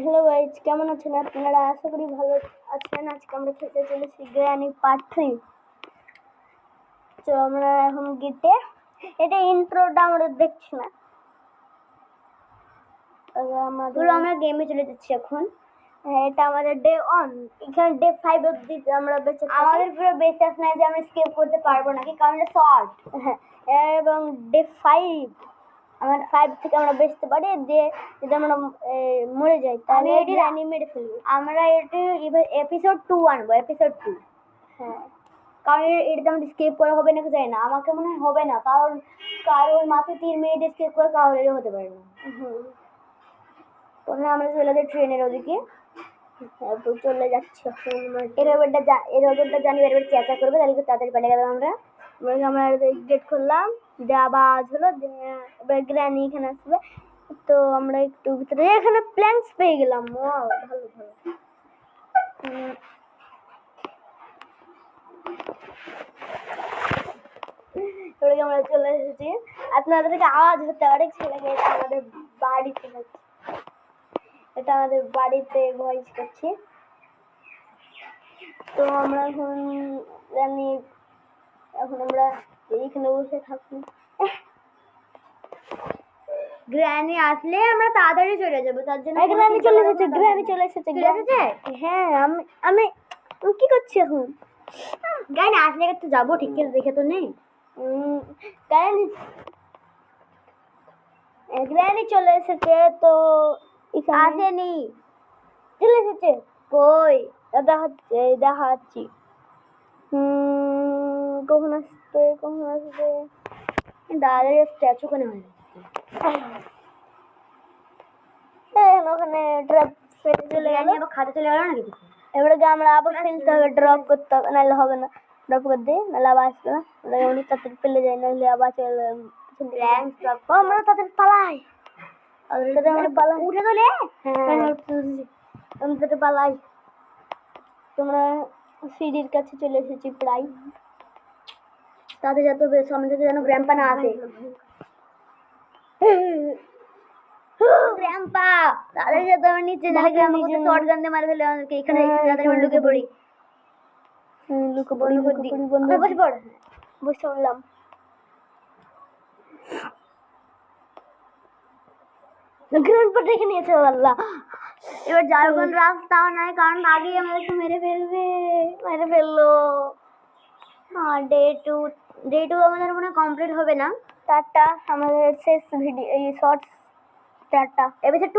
Hello guys, কেমন আছেন আপনারা? আশা করি ভালো আছেন। আজকে আমরা খেলতে চলেছি গ্র্যানি পার্ট 3। তো আমরা এখন গেটে, এটা ইন্ট্রোটা আমরা দেখছি না, আমরা গেমে চলে যাচ্ছি এখন। এটা আমাদের ডে 1, এখানে ডে 5 অবধি আমরা বেঁচে থাকি। আমাদের পুরো বিশ্বাস নাই যে আমরা স্কেপ করতে পারবো নাকি, কারণ এটা শর্ট। এবং ডে 5 আমার 5 থেকে আমরা বেঁচতে পারি, দিয়ে যদি আমরা মরে যাই তাহলে এটি রানি মেরে ফেলবো। আমরা এটি এবার এপিসোড 2 আনবো, এপিসোড 2। হ্যাঁ, কারণ এটা আমাদের স্কেপ করা হবে নাকি জানি না, আমাকে মনে হয় হবে না, কারণ মাত্র 3 মিনিট স্কেপ করে কারোর হতে পারে না। তখন আমরা চলে যাই ট্রেনের ওদিকে, চলে যাচ্ছি। এর রোবটটা জানি এবার চেঁচা করবে, তাহলে তাড়াতাড়ি পালিয়ে গেলাম আমরা। আমরা গেট খুললাম, যে আওয়াজ হলো, এবার গ্র্যানি এখানে আসবে। তো আমরা একটু ভিতরে এখানে প্ল্যাঙ্কস পেয়ে গেলাম। ওয়াও, ভালো ভালো। এবারে আমরা চলে এসেছি। আপনাদেরকে আওয়াজ হতে পারে, ছেলেকে এটা আমাদের বাড়িতে যাচ্ছে, এটা আমাদের বাড়িতে ভয়েস করছি। তো আমরা এখন জানি, এখন আমরা এইখানে বসে থাকি। গ্র্যানি আসলে আমরা তাড়াতাড়ি চলে যাবো, তার জন্য গ্র্যানি চলে এসেছে। হ্যাঁ, আমি কি করছি এখন? গ্র্যানি আসলে একটু যাবো, ঠিক করে দেখে তো নেই। গ্র্যানি চলে এসেছে, তো আসেনি, চলে এসেছে। কই দেখাচ্ছি। কখন আসবে দাদার স্ট্যাচু কেন হয়? ওখানে ড্রপ ফেলে চলে গেল, আবার খাতে চলে গেল নাকি? এবারে আমরা আবার ফেলতে হবে, ড্রপ করতে হবে, নাহলে হবে না। ড্রপ করে দিই, নাহলে আবার আসবে না। উনি তাড়াতাড়ি ফেলে যায়, নাহলে আবার চলে আমরা তাদের পালাই। উঠে গেলে আমি তাদের পালাই। তোমরা সিঁড়ির কাছে চলে এসেছি প্রায়, তাদের যত সামনে থেকে যেন গ্র্যাম্পা না আসে। গ্র্যাম্পা তাদের যত নিচে না গ্র্যাম্পা শর্ট গান দিয়ে মার ফেলে আমাদেরকে। এখানে তাদের লুকে পড়ি, বসে পড়। বসে পড়লাম। গ্র্যাম্পা দেখে নিয়েছে আল্লাহ। এবার জারগন রাস্তাও নাই, কারণ আগেই আমাদেরকে মেরে ফেললো। ডে 2 আমাদের মনে কমপ্লিট হবে না। টাটা, আমাদের শেষ ভিডিও এই শর্টস। টাটা। এপিসোড